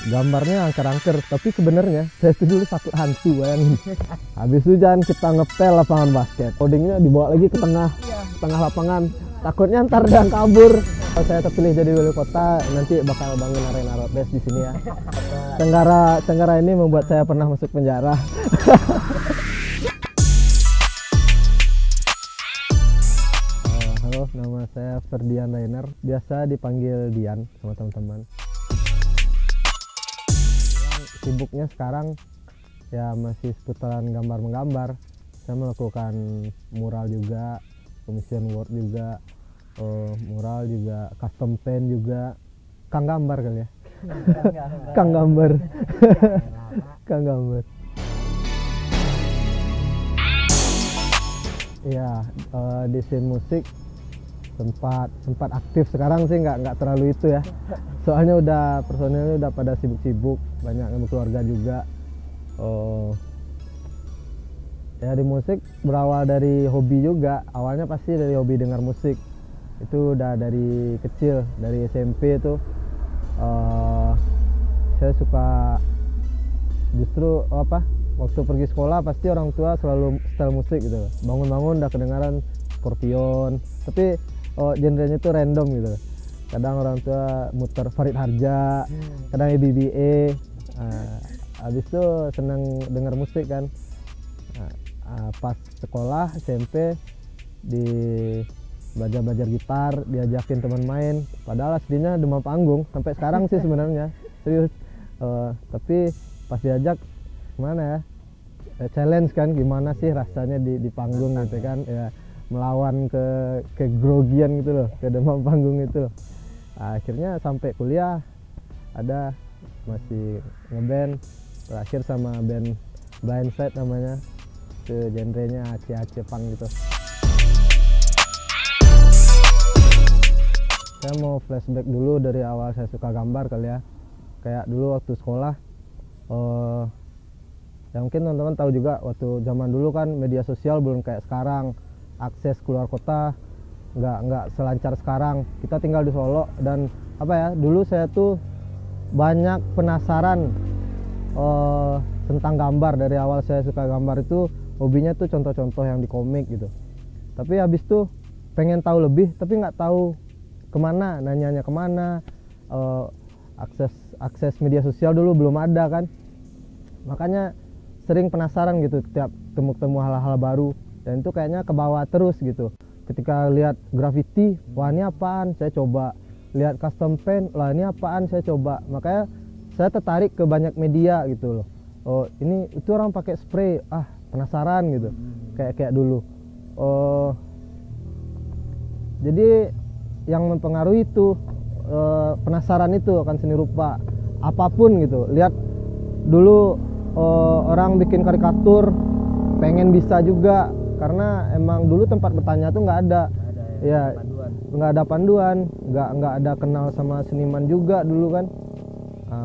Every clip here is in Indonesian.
gambarnya angker-angker, tapi sebenarnya saya itu dulu takut hantu, bayangin. Habis hujan kita ngepel lapangan basket, codingnya dibawa lagi ke tengah lapangan, takutnya ntar ada yang kabur. Kalau saya terpilih jadi wali kota, nanti bakal bangun arena road race di sini ya. Tenggara ini membuat saya pernah masuk penjara. Halo, nama saya Ferdian Rainer, biasa dipanggil Dian sama teman-teman. Sibuknya sekarang ya masih seputaran gambar menggambar. Saya melakukan mural juga, commission work juga, mural juga, custom paint juga, kang gambar kali ya. Kang gambar. Kang gambar. Ya, di scene musik sempat aktif, sekarang sih nggak terlalu itu ya, soalnya personilnya udah pada sibuk-sibuk, banyak yang keluarga juga. Ya di musik berawal dari hobi juga, awalnya pasti dari hobi dengar musik, itu udah dari kecil, dari SMP tuh. Saya suka, justru waktu pergi sekolah pasti orang tua selalu setel musik gitu, bangun-bangun udah kedengaran Scorpion, tapi genrenya itu random gitu. Kadang orang tua muter Farid Harja, kadang EBBA. Habis itu senang dengar musik kan. Pas sekolah SMP di belajar gitar, diajakin teman main. Padahal aslinya demam panggung sampai sekarang sih sebenarnya, serius. Tapi pas diajak gimana ya? Challenge kan, gimana sih rasanya di panggung gitu kan ya. Melawan ke grogian gitu loh, ke demam panggung itu loh. Akhirnya sampai kuliah ada masih ngeband, terakhir sama band Blindside namanya, ke genrenya Aceh punk gitu. Saya mau flashback dulu dari awal saya suka gambar kali ya. Kayak dulu waktu sekolah, ya mungkin teman-teman tahu juga, waktu zaman dulu kan media sosial belum kayak sekarang, akses keluar kota nggak selancar sekarang. Kita tinggal di Solo dan dulu saya tuh banyak penasaran tentang gambar. Dari awal saya suka gambar itu hobinya tuh contoh-contoh yang di komik gitu, tapi habis tuh pengen tahu lebih tapi nggak tahu kemana, nanyanya kemana. Akses media sosial dulu belum ada kan, makanya sering penasaran gitu tiap temu hal-hal baru. Dan itu kayaknya ke bawah terus gitu. Ketika lihat graffiti, wah ini apaan, saya coba. Lihat custom paint, lah ini apaan, saya coba. Makanya saya tertarik ke banyak media gitu loh. Itu orang pakai spray, penasaran gitu. Kayak dulu. Jadi yang mempengaruhi itu penasaran itu akan seni rupa apapun gitu. Lihat dulu orang bikin karikatur, pengen bisa juga. Karena emang dulu tempat bertanya tuh nggak ada ya, nggak ada panduan, nggak ada kenal sama seniman juga dulu kan.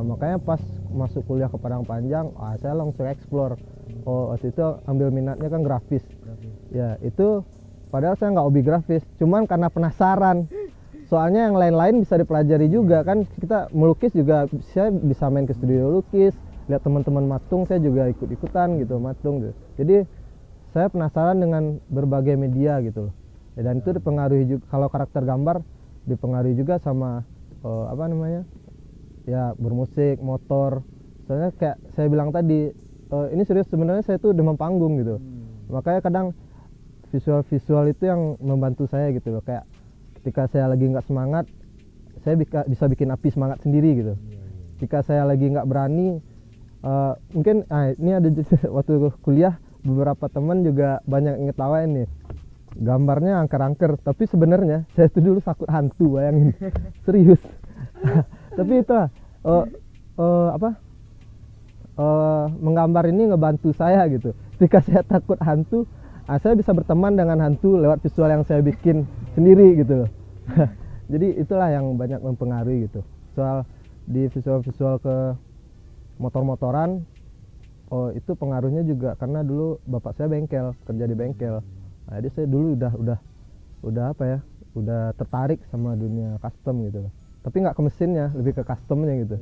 Makanya pas masuk kuliah ke Padang Panjang, saya langsung explore. Waktu itu ambil minatnya kan grafis. Ya itu padahal saya nggak hobi grafis, cuman karena penasaran. Soalnya yang lain-lain bisa dipelajari juga kan. Kita melukis juga, saya bisa main ke studio lukis, lihat teman-teman matung, saya juga ikut-ikutan gitu matung gitu. Jadi saya penasaran dengan berbagai media gitu loh. Dan itu dipengaruhi juga, kalau karakter gambar dipengaruhi juga sama ya bermusik, motor. Soalnya kayak saya bilang tadi, ini serius, sebenarnya saya tuh demam panggung gitu. Makanya kadang visual itu yang membantu saya gitu loh. Kayak ketika saya lagi nggak semangat, saya bisa bikin api semangat sendiri gitu. Jika saya lagi nggak berani, mungkin ini ada waktu kuliah, beberapa teman juga banyak ngetawain nih, gambarnya angker-angker, tapi sebenarnya saya itu dulu takut hantu, bayangin. Serius. Tapi itu menggambar ini ngebantu saya gitu. Ketika saya takut hantu, saya bisa berteman dengan hantu lewat visual yang saya bikin sendiri gitu loh. Jadi itulah yang banyak mempengaruhi gitu. Soal di visual ke motor-motoran, itu pengaruhnya juga karena dulu bapak saya bengkel, kerja di bengkel. Jadi saya dulu udah tertarik sama dunia custom gitu. Tapi nggak ke mesinnya, lebih ke customnya gitu.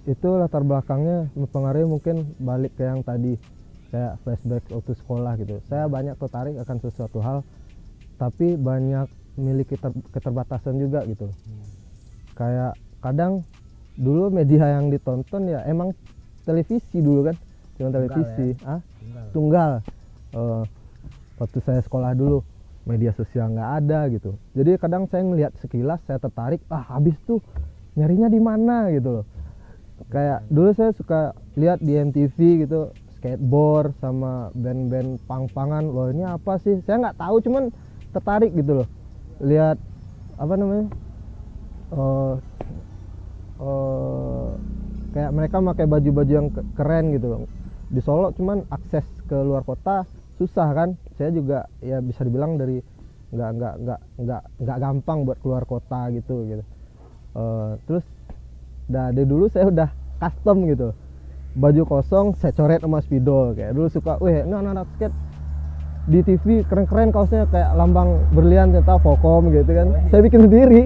itu latar belakangnya mempengaruhi, mungkin balik ke yang tadi kayak flashback waktu sekolah gitu. Saya banyak tertarik akan sesuatu hal, tapi banyak memiliki keterbatasan juga gitu. Kayak kadang dulu media yang ditonton ya emang televisi dulu kan, cuma televisi ya? Tunggal. Waktu saya sekolah dulu media sosial nggak ada gitu, jadi kadang saya ngelihat sekilas saya tertarik, habis tuh nyarinya di mana gitu loh. Kayak dulu saya suka lihat di MTV gitu, skateboard sama band-band pang-pangan. Loh ini apa sih, saya nggak tahu, cuman tertarik gitu loh lihat apa namanya, kayak mereka pakai baju-baju yang keren gitu loh. Di Solo cuman akses ke luar kota susah kan, saya juga ya bisa dibilang dari nggak gampang buat keluar kota gitu. Terus dari dulu saya udah custom gitu, baju kosong saya coret sama spidol. Kayak dulu suka, ini anak-anak skate di TV keren-keren kaosnya kayak lambang berlian ternyata Volcom gitu kan, saya bikin sendiri.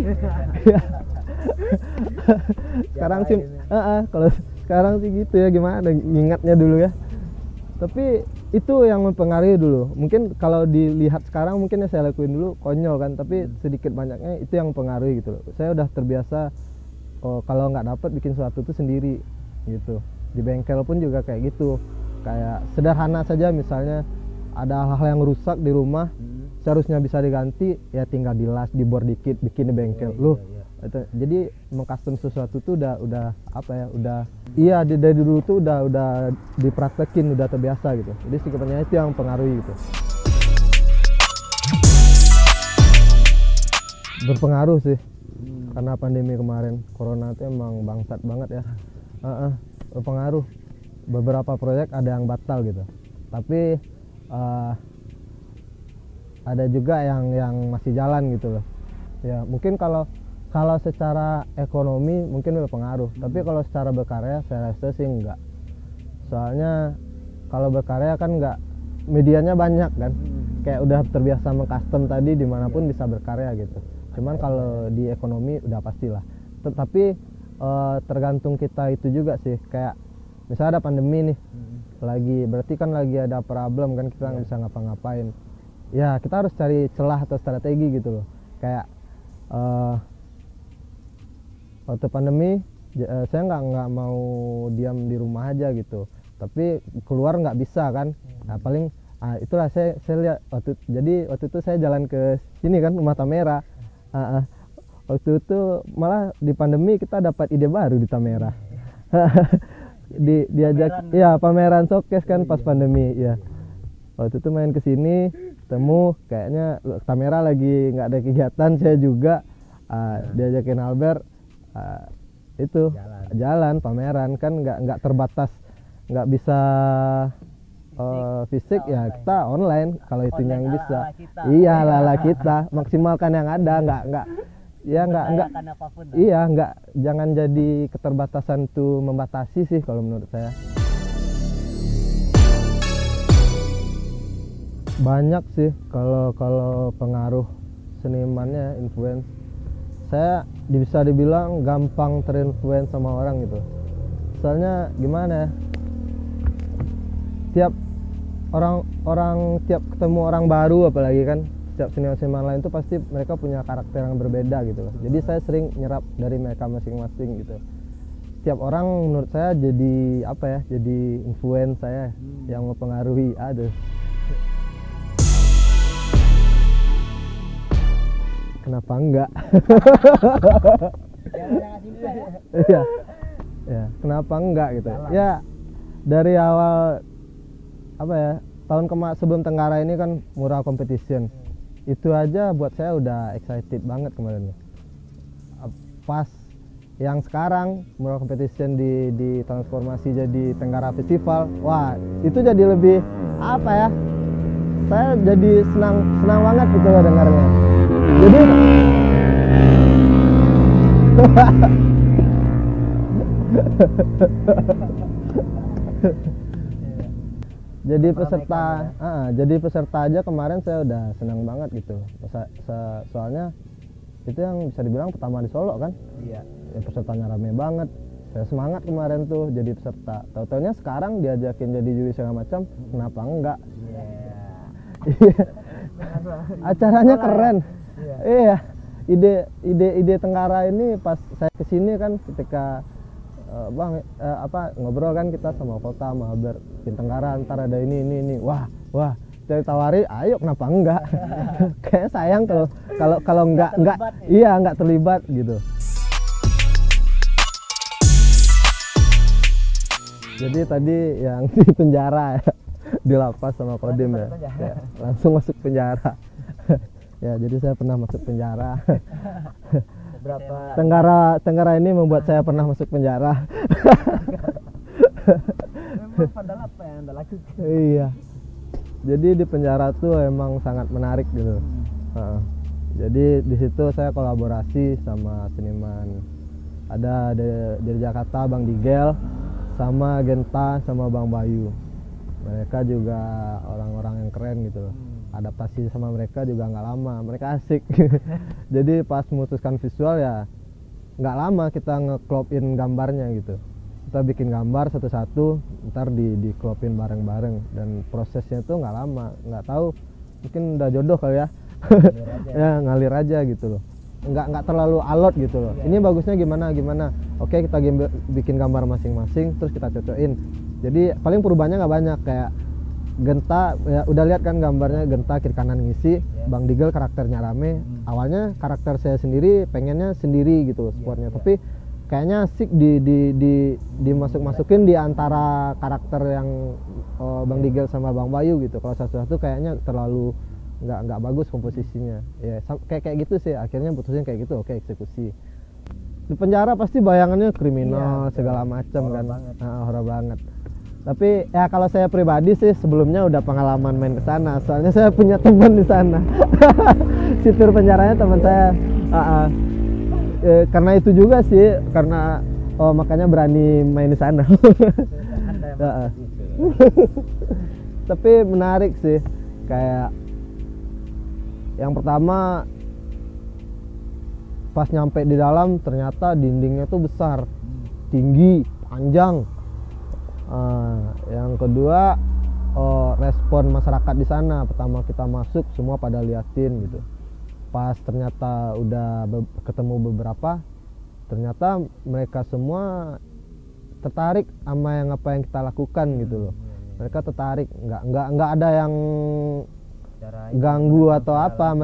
Sekarang sih kalau sekarang sih gitu ya, gimana ngingatnya dulu ya. Tapi itu yang mempengaruhi dulu. Mungkin kalau dilihat sekarang mungkin yang saya lakuin dulu konyol kan, tapi sedikit banyaknya itu yang mempengaruhi gitu loh. Saya udah terbiasa kalau nggak dapet bikin sesuatu itu sendiri gitu. Di bengkel pun juga kayak gitu, kayak sederhana saja, misalnya ada hal yang rusak di rumah, seharusnya bisa diganti, ya tinggal dilas, dibor dikit, bikin di bengkel. Itu, jadi mengcustom sesuatu tuh udah apa ya, udah dari dulu tuh udah dipraktekin, udah terbiasa gitu. Jadi sebenarnya itu yang pengaruhi gitu. Berpengaruh sih, karena pandemi kemarin, corona itu emang bangsat banget ya. Berpengaruh, beberapa proyek ada yang batal gitu, tapi ada juga yang masih jalan gitu loh ya. Mungkin kalau secara ekonomi mungkin berpengaruh, tapi kalau secara berkarya saya rasa sih enggak. Soalnya kalau berkarya kan enggak, medianya banyak kan, kayak udah terbiasa mengcustom tadi, dimanapun bisa berkarya gitu. Cuman kalau di ekonomi udah pastilah. Tetapi tergantung kita itu juga sih, kayak misalnya ada pandemi nih lagi, berarti kan lagi ada problem kan, kita nggak bisa ngapa-ngapain ya, kita harus cari celah atau strategi gitu loh. Kayak waktu pandemi saya nggak mau diam di rumah aja gitu, tapi keluar nggak bisa kan. Nah, paling itulah saya lihat waktu itu saya jalan ke sini kan, Rumah Tamera. Waktu itu malah di pandemi kita dapat ide baru di Tamera. Diajak ya pameran showcase kan pas pandemi ya. Waktu itu main ke sini, ketemu, kayaknya Tamera lagi nggak ada kegiatan, saya juga diajakin Albert, itu jalan pameran kan, nggak terbatas, nggak bisa fisik ya, kita online kalau itu yang bisa. Iya, lala kita maksimalkan yang ada, nggak iya, jangan jadi keterbatasan tuh membatasi sih kalau menurut saya. Banyak sih kalau pengaruh senimannya, influence. Saya bisa dibilang gampang terinfluence sama orang gitu. Soalnya gimana ya, tiap ketemu orang baru, apalagi kan setiap seniman lain tuh pasti mereka punya karakter yang berbeda gitu loh. Jadi saya sering nyerap dari mereka masing-masing gitu. Setiap orang menurut saya jadi apa ya, jadi influence saya yang mempengaruhi. Kenapa enggak? Ya, kenapa enggak gitu ya. Dari awal apa ya, tahun sebelum Tenggara ini kan mural competition, itu aja buat saya udah excited banget kemarin. Pas yang sekarang mural competition di transformasi jadi Tenggara Festival, wah itu jadi lebih apa ya, saya jadi senang banget gitu loh dengarnya. Jadi jadi peserta aja kemarin saya udah senang banget gitu. Soalnya itu yang bisa dibilang pertama di Solo kan. Iya. Ya, pesertanya rame banget. saya semangat kemarin tuh jadi peserta. Tahu-taunya sekarang diajakin jadi juri segala macam, kenapa enggak? Iya. Acaranya keren. Iya. Ide Tenggara ini pas saya kesini kan ketika ngobrol kan kita sama Kota sama Albert, bikin Tenggara ntar ada ini. Wah. Saya tawari, ayo kenapa enggak? Kayak sayang kalau enggak iya enggak terlibat gitu. Jadi tadi yang di penjara ya, di lapas sama Kodim ya, langsung masuk penjara. Ya, jadi saya pernah masuk penjara. Tenggara ini membuat saya pernah masuk penjara. Memang padahal apa yang Anda lakukan? Iya. Jadi di penjara tuh emang sangat menarik gitu. Jadi di situ saya kolaborasi sama seniman. Ada dari Jakarta Bang Digel, sama Genta, sama Bang Bayu. Mereka juga orang-orang yang keren gitu. Adaptasi sama mereka juga nggak lama, mereka asik. Jadi pas memutuskan visual ya nggak lama kita nge-clop-in gambarnya gitu. Kita bikin gambar satu-satu, ntar di-clop-in bareng-bareng, dan prosesnya tuh nggak lama, nggak tahu mungkin udah jodoh kali ya. Ya ngalir aja gitu loh, nggak terlalu alot gitu loh. Ini bagusnya gimana, oke kita bikin gambar masing-masing terus kita cocokin. Jadi paling perubahannya nggak banyak, kayak Genta ya udah lihat kan gambarnya, Genta kiri kanan ngisi, Bang Digel karakternya rame. Awalnya karakter saya sendiri pengennya sendiri gitu sportnya, tapi kayaknya asik dimasuk-masukin di antara karakter yang Bang Digel sama Bang Bayu gitu. Kalau satu-satu kayaknya terlalu nggak bagus komposisinya. Ya kayak gitu sih, akhirnya putusin kayak gitu, oke eksekusi. Di penjara pasti bayangannya kriminal segala macam kan, horor banget. Tapi ya kalau saya pribadi sih sebelumnya udah pengalaman main ke sana, soalnya saya punya teman di sana. Situr penjaranya teman saya. Karena itu juga sih, karena makanya berani main di sana. Tapi menarik sih, kayak yang pertama pas nyampe di dalam ternyata dindingnya tuh besar, tinggi, panjang. Yang kedua respon masyarakat di sana, pertama kita masuk semua pada liatin gitu. Pas ternyata udah ketemu beberapa, ternyata mereka semua tertarik sama apa yang kita lakukan gitu loh. Mereka tertarik, nggak ada yang ganggu atau apa.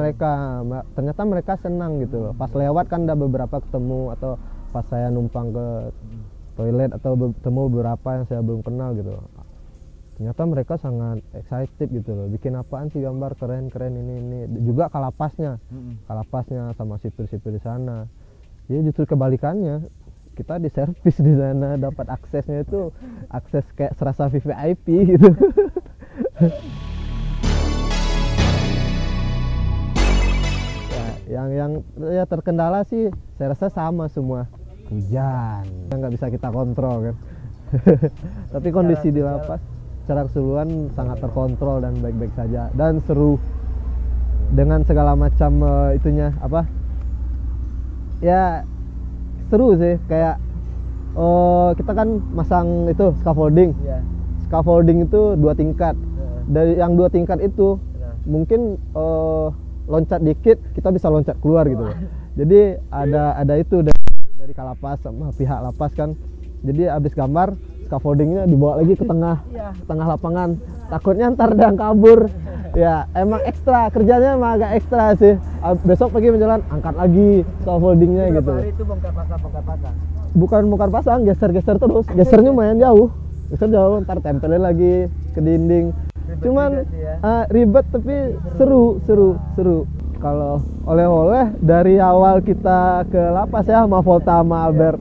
Ternyata mereka senang gitu loh. Pas lewat kan ada beberapa ketemu, atau pas saya numpang ke toilet atau bertemu beberapa yang saya belum kenal gitu. Ternyata mereka sangat excited gitu loh. Bikin apaan sih gambar, keren ini. Juga kalapasnya sama sipir-sipir di sana. Ya justru kebalikannya, kita di servis di sana, dapat aksesnya itu akses kayak serasa VVIP gitu. Yang terkendala sih saya rasa sama semua. Hujan, nggak bisa kita kontrol kan. Tapi kondisi di lapas secara keseluruhan sangat terkontrol dan baik-baik saja, dan seru dengan segala macam itunya apa ya, seru sih. Kayak kita kan masang itu scaffolding itu 2 tingkat. Dari yang 2 tingkat itu mungkin loncat dikit kita bisa loncat keluar gitu loh. Jadi ada itu dari Kalapas sama pihak lapas kan. Jadi abis gambar scaffoldingnya dibawa lagi ke tengah lapangan, takutnya ntar ada yang kabur. Ya emang ekstra, kerjanya emang agak ekstra sih. Besok pagi menjalan angkat lagi scaffoldingnya gitu. Hari itu bongkar pasang. Bukan bongkar pasang, geser terus. Gesernya lumayan jauh, ntar tempelin lagi ke dinding. Cuman ribet tapi seru. Kalau oleh-oleh dari awal kita ke lapas ya, sama Volta sama Albert,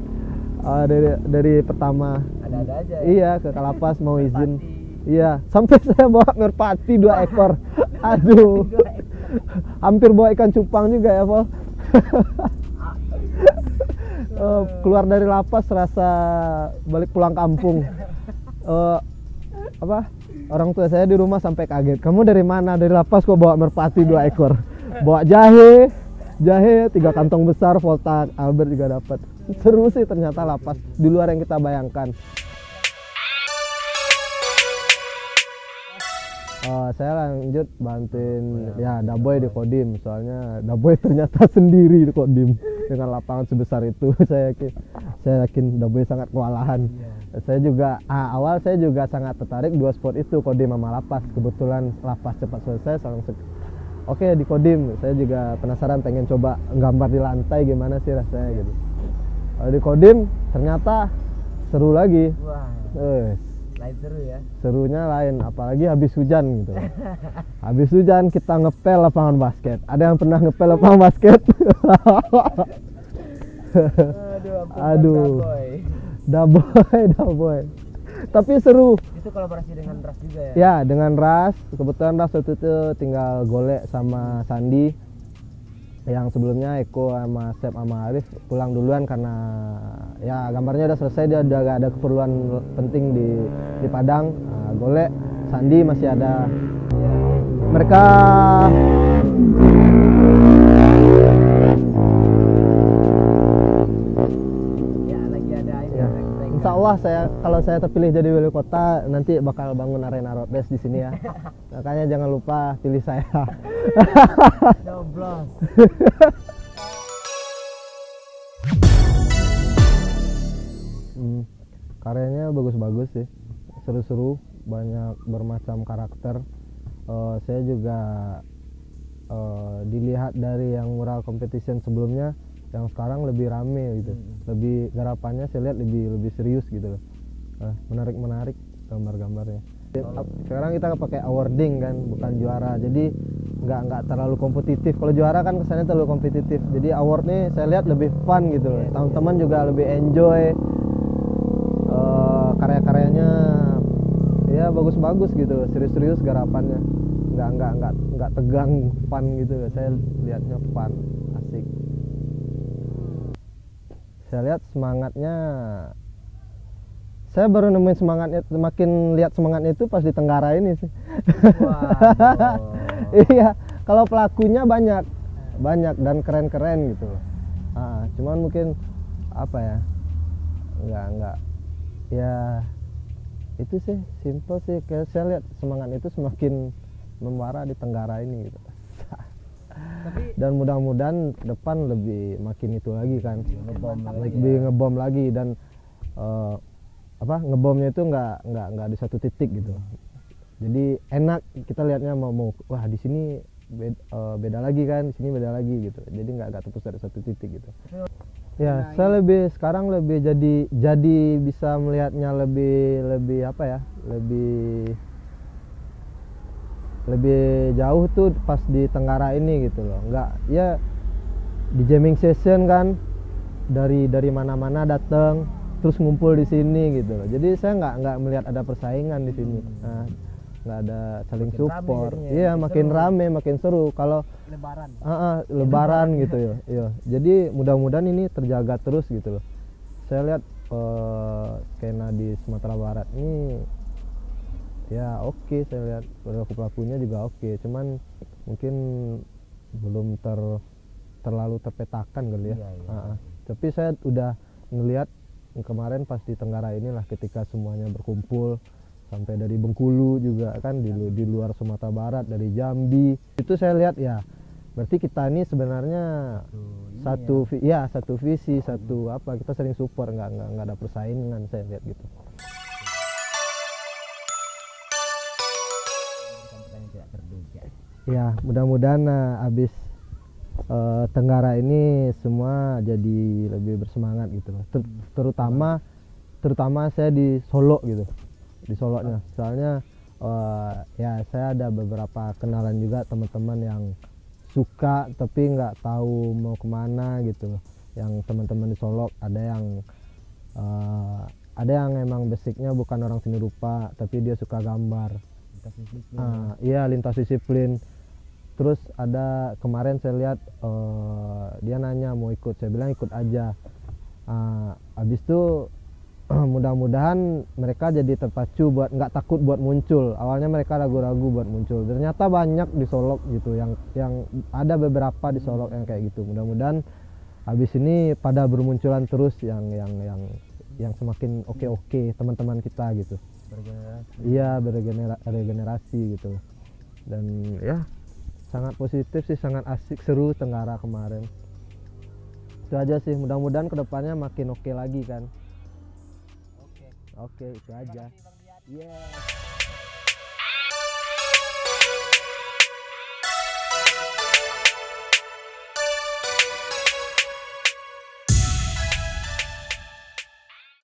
dari pertama ada aja ya? Iya, ke Kalapas mau izin. Iya, sampai saya bawa merpati 2 ekor. Aduh, hampir bawa ikan cupang juga ya, Vol. Keluar dari lapas rasa balik pulang kampung. Orang tua saya di rumah sampai kaget. Kamu dari mana? Dari lapas kok bawa merpati 2 ekor? Bawa jahe, jahe 3 kantong besar, Volta Albert juga dapat. Seru sih ternyata lapas di luar yang kita bayangkan. Saya lanjut bantuin ya Daboy di Kodim, soalnya Daboy ternyata sendiri di Kodim dengan lapangan sebesar itu. Saya yakin Daboy sangat kewalahan. Saya juga awal saya juga sangat tertarik 2 sport itu, Kodim sama lapas. Kebetulan lapas cepat selesai, langsung oke di Kodim. Saya juga penasaran, pengen coba gambar di lantai gimana sih rasanya gitu. Kalau di Kodim ternyata seru lagi. Wah, lain seru ya. Serunya lain, apalagi habis hujan gitu. Habis hujan kita ngepel lapangan basket. Ada yang pernah ngepel lapangan basket? Aduh. Daboy. Tapi seru. Itu kolaborasi dengan Ras juga ya? Ya, dengan Ras. Kebetulan Ras waktu itu tinggal golek sama Sandi. Yang sebelumnya Eko sama Sep sama Arif pulang duluan karena ya gambarnya udah selesai, dia udah gak ada keperluan penting di Padang. Golek, Sandi masih ada. Mereka Ya, lagi ada ini. ya. Insya Allah kalau saya terpilih jadi wali kota nanti bakal bangun arena road race di sini ya. Makanya jangan lupa pilih saya. Doblos. Karyanya bagus-bagus sih, seru-seru, banyak bermacam karakter. Saya juga dilihat dari yang mural competition sebelumnya, yang sekarang lebih rame gitu, lebih garapannya saya lihat lebih serius gitu loh. Menarik gambar-gambarnya. Sekarang kita pakai awarding kan, bukan juara, jadi nggak terlalu kompetitif. Kalau juara kan kesannya terlalu kompetitif, jadi award nih saya lihat lebih fun gitu loh. Teman-teman juga lebih enjoy. Karya-karyanya ya bagus-bagus gitu, serius-serius garapannya, nggak tegang, fun gitu. Saya lihatnya fun, asik. Saya lihat semangatnya, saya baru nemuin semangatnya, makin lihat semangatnya itu pas di Tenggara ini sih. Iya, kalau pelakunya banyak dan keren-keren gitu. Cuman mungkin apa ya, nggak ya itu sih simple sih. Kayak saya lihat semangat itu semakin membara di Tenggara ini gitu. Dan mudah-mudahan ke depan lebih makin itu lagi kan, lebih ngebom lagi dan ngebomnya itu nggak di satu titik gitu. Jadi enak kita lihatnya mau wah di sini beda lagi kan, di sini beda lagi gitu. Jadi nggak terpusat dari satu titik gitu. Ya, saya sekarang lebih jadi bisa melihatnya lebih apa ya, lebih jauh tuh pas di Tenggara ini gitu loh. Nggak ya di jamming session kan, dari mana-mana datang terus ngumpul di sini gitu loh. Jadi saya nggak melihat ada persaingan di sini. Nggak ada saling makin support. Iya, makin rame, makin seru. Kalau lebaran gitu ya. Iya. Jadi mudah-mudahan ini terjaga terus gitu loh. Saya lihat skena di Sumatera Barat ini ya oke, saya lihat pelaku-pelakunya juga oke. Cuman mungkin belum terlalu terpetakan kali ya. Iya. Tapi saya udah ngelihat kemarin pas di Tenggara inilah, ketika semuanya berkumpul sampai dari Bengkulu juga kan, di luar Sumatera Barat, dari Jambi, itu saya lihat ya berarti kita ini sebenarnya satu visi, satu apa, kita sering support, nggak ada persaingan, saya lihat gitu. Ya mudah-mudahan abis Tenggara ini semua jadi lebih bersemangat gitu loh. Terutama saya di Solo gitu, di Solonya. Soalnya ya saya ada beberapa kenalan juga, teman-teman yang suka tapi nggak tahu mau kemana gitu loh. Yang teman-teman di Solo ada yang emang basicnya bukan orang seni rupa tapi dia suka gambar. Iya, lintas disiplin. Terus ada kemarin saya lihat dia nanya mau ikut, saya bilang ikut aja. Habis itu mudah-mudahan mereka jadi terpacu buat nggak takut buat muncul. Awalnya mereka ragu-ragu buat muncul, ternyata banyak di Solok gitu yang ada beberapa di Solok yang kayak gitu. Mudah-mudahan habis ini pada bermunculan terus yang semakin oke teman-teman kita gitu. Iya, beregenerasi gitu. Dan ya sangat positif sih, sangat asik, seru Tenggara kemarin. Itu aja sih, mudah-mudahan kedepannya makin oke lagi kan. Oke, itu aja. Iya.